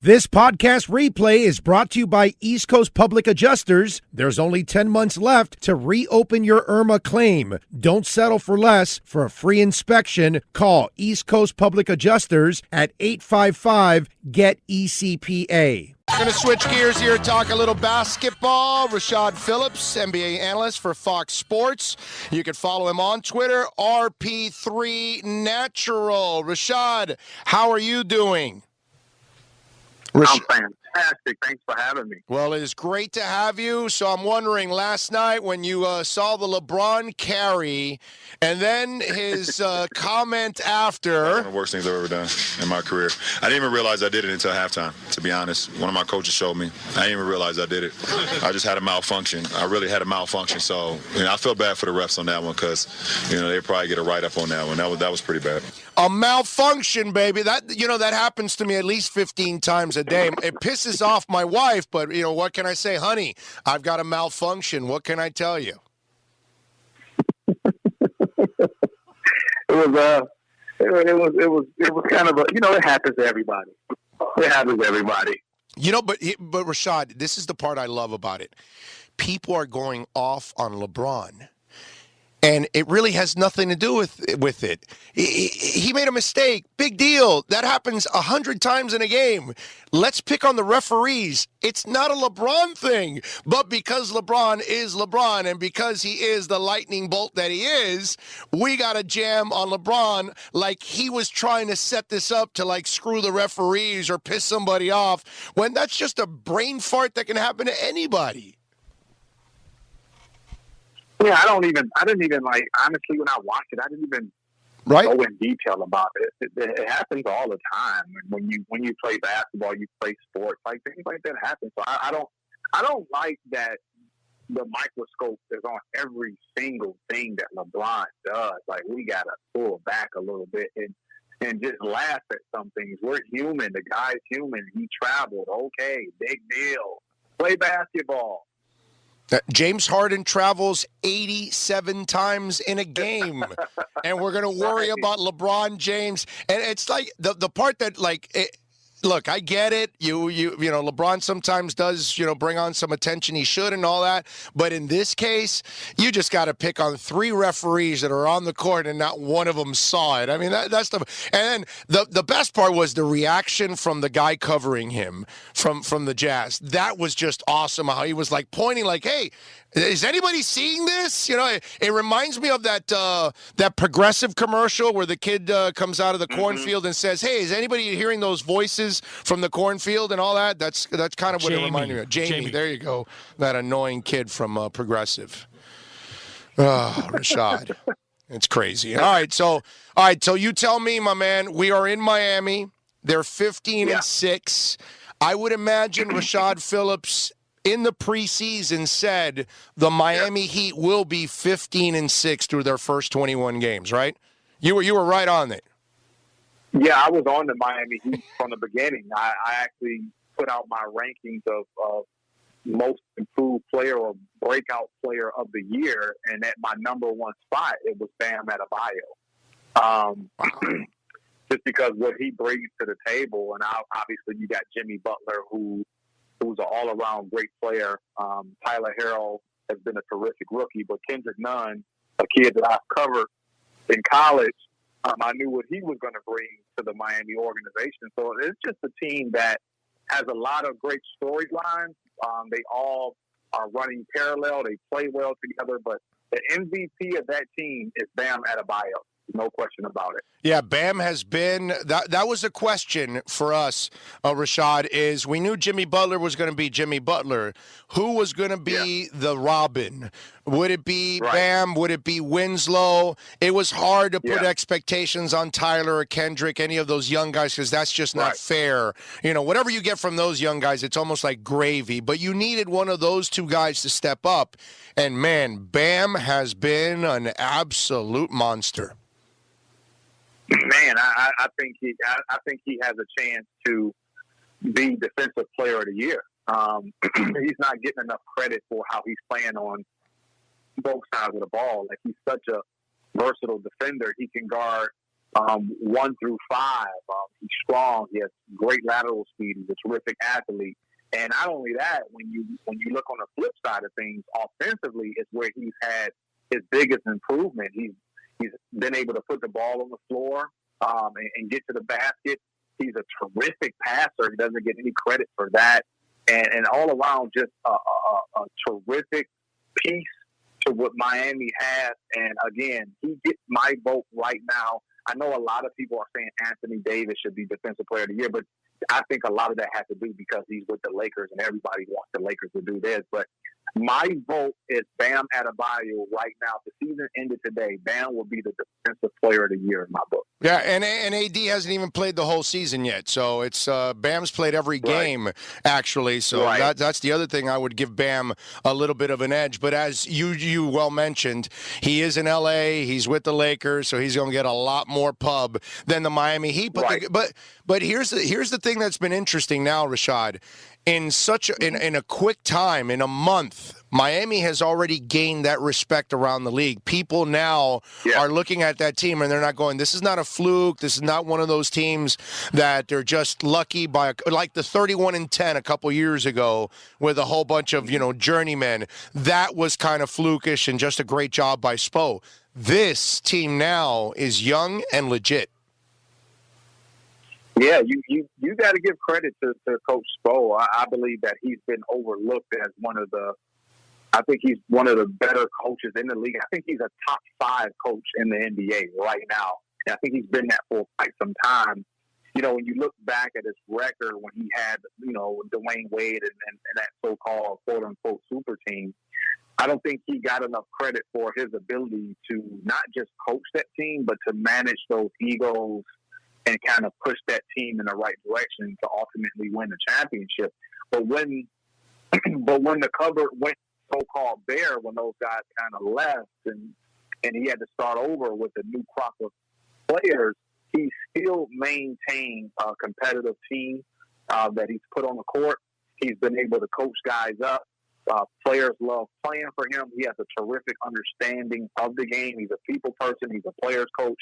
This podcast replay is brought to you by East Coast Public Adjusters. There's only 10 months left to reopen your IRMA claim. Don't settle for less. For a free inspection, call East Coast Public Adjusters at 855-GET-ECPA. Going to switch gears here, talk a little basketball. Rashad Phillips, NBA analyst for Fox Sports. You can follow him on Twitter, RP3Natural. Rashad, how are you doing? I'm fantastic. Thanks for having me. Well, it is great to have you. So I'm wondering, last night when you saw the LeBron carry and then his comment after. One of the worst things I've ever done in my career. I didn't even realize I did it until halftime, to be honest. One of my coaches showed me. I didn't even realize I did it. I just had a malfunction. I really had a malfunction. So I feel bad for the refs on that one because, they probably get a write-up on that one. That was pretty bad. A malfunction, baby. That happens to me at least 15 times a day. It pisses off my wife, but what can I say, honey? I've got a malfunction. What can I tell you? It was kind of it happens to everybody. It happens to everybody. But Rashad, this is the part I love about it. People are going off on LeBron. And it really has nothing to do with it. He made a mistake. Big deal. That happens 100 times in a game. Let's pick on the referees. It's not a LeBron thing. But because LeBron is LeBron and because he is the lightning bolt that he is, we got to jam on LeBron like he was trying to set this up to screw the referees or piss somebody off when that's just a brain fart that can happen to anybody. Yeah, I didn't even honestly, when I watched it, I didn't even go in detail about it. It happens all the time. When you play basketball, you play sports, things like that happen. So I don't like that the microscope is on every single thing that LeBron does. We got to pull back a little bit and just laugh at some things. We're human. The guy's human. He traveled. Okay, big deal. Play basketball. James Harden travels 87 times in a game, and we're going to worry about LeBron James. And it's the part that look, I get it. LeBron sometimes does, bring on some attention he should and all that. But in this case, you just got to pick on 3 referees that are on the court and not one of them saw it. I mean, that's the. And then the best part was the reaction from the guy covering him from the Jazz. That was just awesome. How he was pointing hey, is anybody seeing this? It reminds me of that Progressive commercial where the kid comes out of the cornfield and says, "Hey, is anybody hearing those voices from the cornfield and all that?" That's kind of what it reminded me of. Jamie, there you go. That annoying kid from Progressive. Oh, Rashad. It's crazy. All right, so you tell me, my man, we are in Miami. They're 15-6. I would imagine Rashad Phillips in the preseason said the Miami Heat will be 15-6 through their first 21 games, right? You were right on it. Yeah, I was on the Miami Heat from the beginning. I actually put out my rankings of most improved player or breakout player of the year, and at my number 1 spot, it was Bam Adebayo. Just because what he brings to the table, and obviously you got Jimmy Butler, who's an all-around great player. Tyler Herro has been a terrific rookie, but Kendrick Nunn, a kid that I've covered in college, I knew what he was going to bring to the Miami organization. So it's just a team that has a lot of great storylines. They all are running parallel. They play well together. But the MVP of that team is Bam Adebayo. No question about it. Yeah, Bam has been that was a question for us, Rashad, is we knew Jimmy Butler was going to be Jimmy Butler. Who was going to be the Robin? Would it be Bam? Would it be Winslow? It was hard to put expectations on Tyler or Kendrick, any of those young guys, because that's just not fair. Whatever you get from those young guys, it's almost like gravy. But you needed one of those 2 guys to step up. And, man, Bam has been an absolute monster. Man, I think he has a chance to be Defensive Player of the Year. He's not getting enough credit for how he's playing on both sides of the ball. He's such a versatile defender. He can guard 1 through 5. He's strong. He has great lateral speed. He's a terrific athlete. And not only that, when you look on the flip side of things, offensively is where he's had his biggest improvement. He's been able to put the ball on the floor and get to the basket. He's a terrific passer. He doesn't get any credit for that. And all around, just a terrific piece to what Miami has. And again, he gets my vote right now. I know a lot of people are saying Anthony Davis should be Defensive Player of the Year, but I think a lot of that has to do because he's with the Lakers and everybody wants the Lakers to do this. But my vote is Bam Adebayo right now. If the season ended today, Bam will be the Defensive Player of the Year in my book. Yeah, and AD hasn't even played the whole season yet. So it's Bam's played every game, actually. So that's the other thing I would give Bam a little bit of an edge. But as you well mentioned, he is in L.A., he's with the Lakers, so he's going to get a lot more pub than the Miami Heat. But here's the thing that's been interesting now, Rashad. In a quick time, in a month, Miami has already gained that respect around the league. People now are looking at that team and they're not going, this is not a fluke. This is not one of those teams that they're just lucky by, like the 31-10 a couple years ago with a whole bunch of, journeymen. That was kind of flukish and just a great job by Spo. This team now is young and legit. Yeah, you got to give credit to Coach Spo. I believe that he's been overlooked as I think he's one of the better coaches in the league. I think he's a top 5 coach in the NBA right now. And I think he's been that for quite some time. When you look back at his record when he had, Dwayne Wade and that so-called quote-unquote super team, I don't think he got enough credit for his ability to not just coach that team, but to manage those egos and kind of push that team in the right direction to ultimately win the championship. But when the cupboard went so-called bare, when those guys kind of left and he had to start over with a new crop of players, he still maintained a competitive team that he's put on the court. He's been able to coach guys up. Players love playing for him. He has a terrific understanding of the game. He's a people person. He's a player's coach.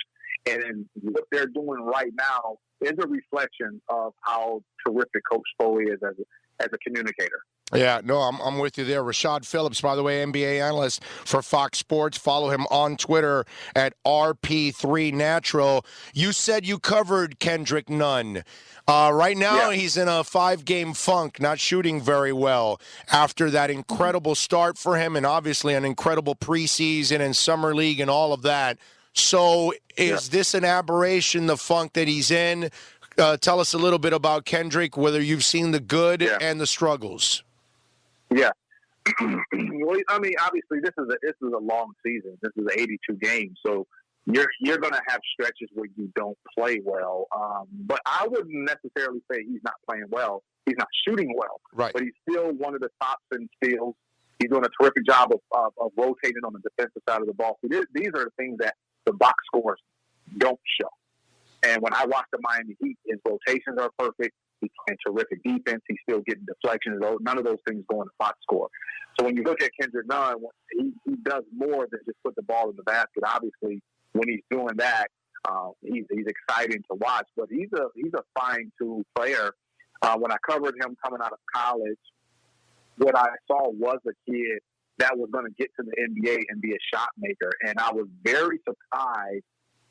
And what they're doing right now is a reflection of how terrific Coach Spo is as a communicator. Yeah, no, I'm with you there. Rashad Phillips, by the way, NBA analyst for Fox Sports. Follow him on Twitter at RP3Natural. You said you covered Kendrick Nunn. Right now, he's in a 5-game funk, not shooting very well after that incredible start for him and obviously an incredible preseason and summer league and all of that. So is this an aberration, the funk that he's in? Tell us a little bit about Kendrick, whether you've seen the good and the struggles. Yeah. Well, I mean, obviously, this is a long season. This is 82 games, so you're going to have stretches where you don't play well. But I wouldn't necessarily say he's not playing well. He's not shooting well. Right. But he's still one of the tops in steals. He's doing a terrific job of rotating on the defensive side of the ball. So these are the things that the box scores don't show. And when I watch the Miami Heat, his rotations are perfect. He's playing terrific defense. He's still getting deflections. None of those things go in the box score. So when you look at Kendrick Nunn, he does more than just put the ball in the basket. Obviously, when he's doing that, he's exciting to watch. But he's a fine-tuned player. When I covered him coming out of college, what I saw was a kid that was going to get to the NBA and be a shot maker. And I was very surprised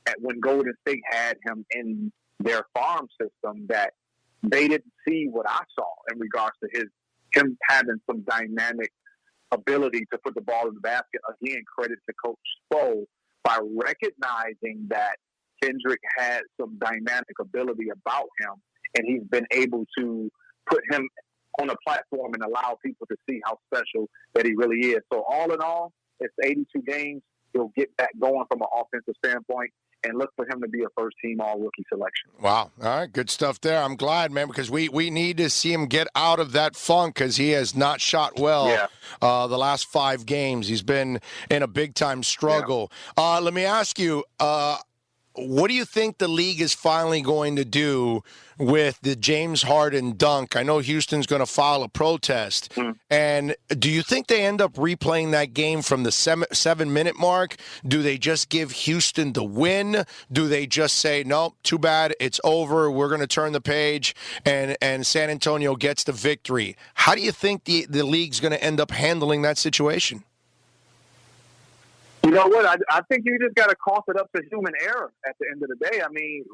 at when Golden State had him in their farm system that they didn't see what I saw in regards to him having some dynamic ability to put the ball in the basket. Again, credit to Coach Spo by recognizing that Kendrick had some dynamic ability about him, and he's been able to put him on a platform and allow people to see how special that he really is. So all in all, it's 82 games. He'll get that going from an offensive standpoint, and look for him to be a first-team all-rookie selection. Wow. All right, good stuff there. I'm glad, man, because we need to see him get out of that funk because he has not shot well the last 5 games. He's been in a big-time struggle. Let me ask you, what do you think the league is finally going to do with the James Harden dunk? I know Houston's going to file a protest. And do you think they end up replaying that game from the 7-minute mark? Do they just give Houston the win? Do they just say, no, too bad, it's over, we're going to turn the page, and San Antonio gets the victory? How do you think the league's going to end up handling that situation? You know what? I think you just got to cough it up to human error at the end of the day. I mean,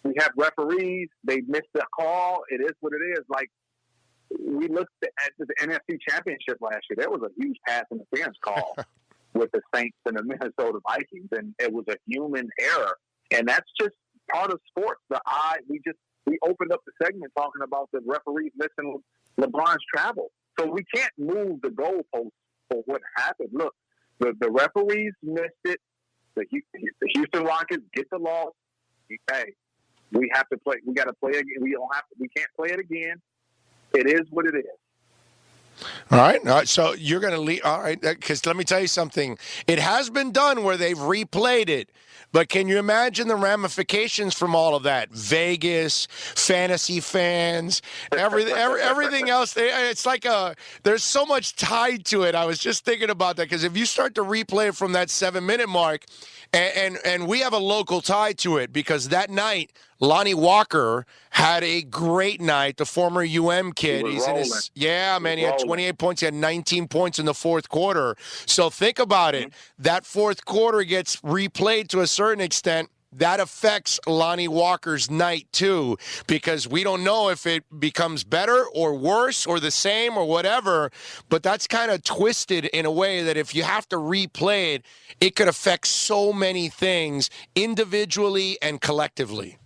we have referees. They missed the call. It is what it is. Like, we looked at the NFC Championship last year. There was a huge pass interference call with the Saints and the Minnesota Vikings, and it was a human error. And that's just part of sports. We opened up the segment talking about the referees missing LeBron's travel. So we can't move the goalposts for what happened. Look, the referees missed it. The Houston Rockets get the loss. Hey, we have to play. We got to play again. We can't play it again. It is what it is. All right. So you're going to leave. All right. Because let me tell you something. It has been done where they've replayed it. But can you imagine the ramifications from all of that? Vegas, fantasy fans, everything else. It's like there's so much tied to it. I was just thinking about that because if you start to replay it from that 7-minute mark, and we have a local tie to it because that night, Lonnie Walker had a great night. The former kid. He's in his He had 28 points. He had 19 points in the fourth quarter. So think about it. That fourth quarter gets replayed to a certain extent. That affects Lonnie Walker's night, too, because we don't know if it becomes better or worse or the same or whatever, but that's kind of twisted in a way that if you have to replay it, it could affect so many things individually and collectively.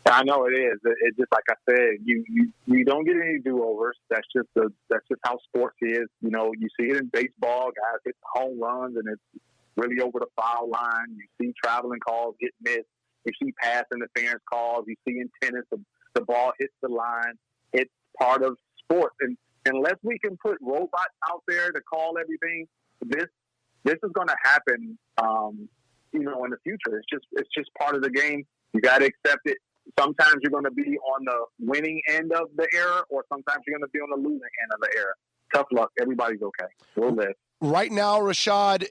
I know it is. It's just like I said, you don't get any do-overs. That's just how sports is. You know, you see it in baseball, guys hit home runs, and it's really over the foul line. You see traveling calls get missed. You see pass interference calls. You see in tennis the ball hits the line. It's part of sports, and unless we can put robots out there to call everything, this is going to happen. In the future, it's just part of the game. You got to accept it. Sometimes you're going to be on the winning end of the error, or sometimes you're going to be on the losing end of the error. Tough luck. Everybody's okay. We'll live. Right now, Rashad,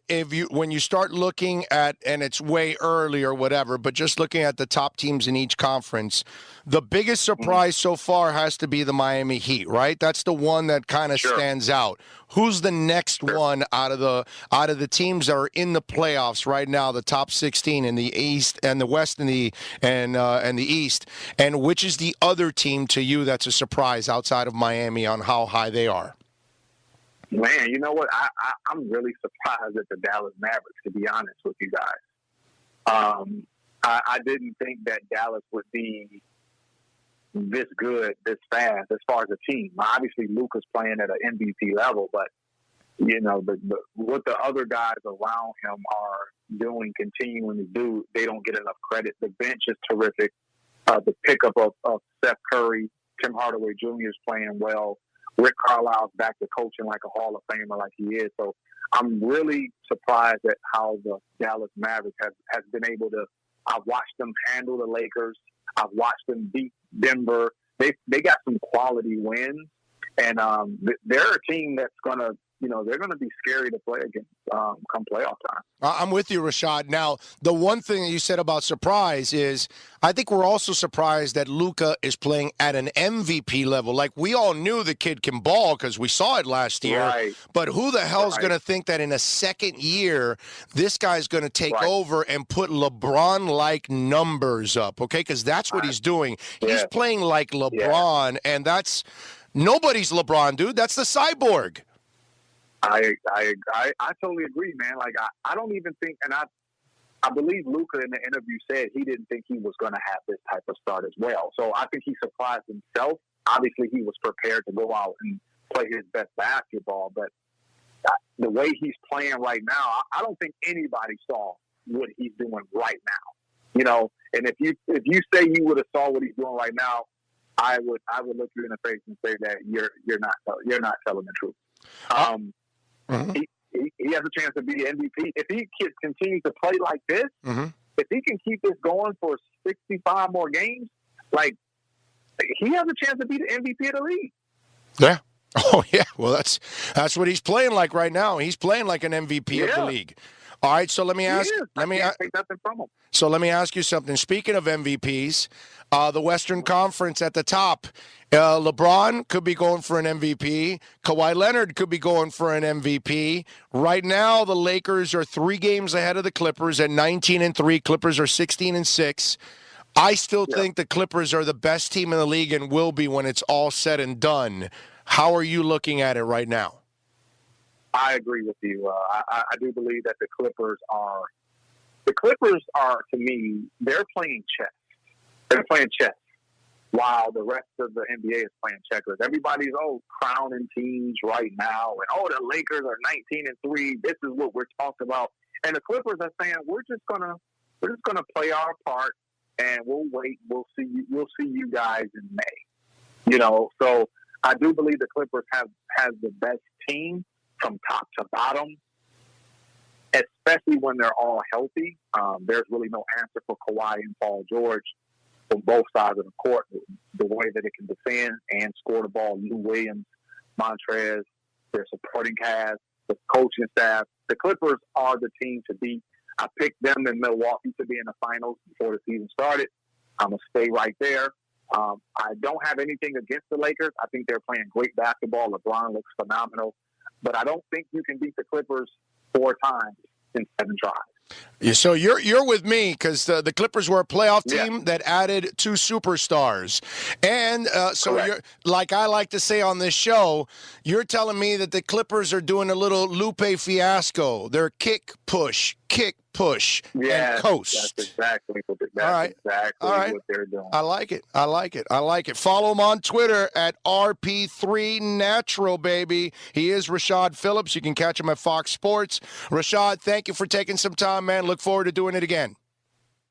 when you start looking at, and it's way early or whatever, but just looking at the top teams in each conference, the biggest surprise so far has to be the Miami Heat, right? That's the one that kind of stands out. Who's the next one out of the teams that are in the playoffs right now, the top 16 in the East and the West and the East, and which is the other team to you that's a surprise outside of Miami on how high they are? Man, you know what? I'm really surprised at the Dallas Mavericks, to be honest with you guys. I didn't think that Dallas would be this good, this fast, as far as a team. Obviously, Luka's playing at an MVP level, but, what the other guys around him are doing, continuing to do, they don't get enough credit. The bench is terrific. The pickup of Steph Curry, Tim Hardaway Jr. is playing well. Rick Carlisle's back to coaching like a Hall of Famer like he is. So I'm really surprised at how the Dallas Mavericks has been able to – I've watched them handle the Lakers. I've watched them beat Denver. They got some quality wins. And they're a team that's going to – they're going to be scary to play against come playoff time. I'm with you, Rashad. Now, the one thing that you said about surprise is I think we're also surprised that Luka is playing at an MVP level. Like, we all knew the kid can ball because we saw it last year. Right. But who the hell's going to think that in a second year, this guy's going to take over and put LeBron-like numbers up, okay? Because that's what he's doing. Yeah. He's playing like LeBron, and that's – nobody's LeBron, dude. That's the cyborg. I totally agree, man. Like, I don't even think, and I believe Luka in the interview said he didn't think he was going to have this type of start as well. So I think he surprised himself. Obviously, he was prepared to go out and play his best basketball, but the way he's playing right now, I don't think anybody saw what he's doing right now. And if you say you would have saw what he's doing right now, I would look you in the face and say that you're not telling the truth. He has a chance to be MVP. If he continues to play like this, if he can keep this going for 65 more games, like, he has a chance to be the MVP of the league. Yeah. Oh, yeah. Well, that's what he's playing like right now. He's playing like an MVP of the league. All right, so let me ask. Take nothing from him. So let me ask you something. Speaking of MVPs, the Western Conference at the top, LeBron could be going for an MVP. Kawhi Leonard could be going for an MVP. Right now, the Lakers are 3 games ahead of the Clippers at 19-3. Clippers are 16-6. I still think the Clippers are the best team in the league and will be when it's all said and done. How are you looking at it right now? I agree with you. I do believe that the Clippers are, to me, they're playing chess. They're playing chess while the rest of the NBA is playing checkers. Everybody's, crowning teams right now. And, the Lakers are 19-3. This is what we're talking about. And the Clippers are saying, we're just gonna play our part and we'll wait. We'll see you guys in May. So I do believe the Clippers has the best team from top to bottom, especially when they're all healthy. There's really no answer for Kawhi and Paul George from both sides of the court. The way that it can defend and score the ball, Lou Williams, Montrez, their supporting cast, the coaching staff. The Clippers are the team to beat. I picked them in Milwaukee to be in the finals before the season started. I'm going to stay right there. I don't have anything against the Lakers. I think they're playing great basketball. LeBron looks phenomenal. But I don't think you can beat the Clippers 4 times in 7 tries. Yeah, so you're with me because the Clippers were a playoff team that added 2 superstars. And so you're, like I like to say on this show, you're telling me that the Clippers are doing a little Lupe fiasco. They're kick, push, and coast. That's exactly what they're doing. I like it. Follow him on Twitter at RP3Natural, baby. He is Rashad Phillips. You can catch him at Fox Sports. Rashad, thank you for taking some time, man. Look forward to doing it again.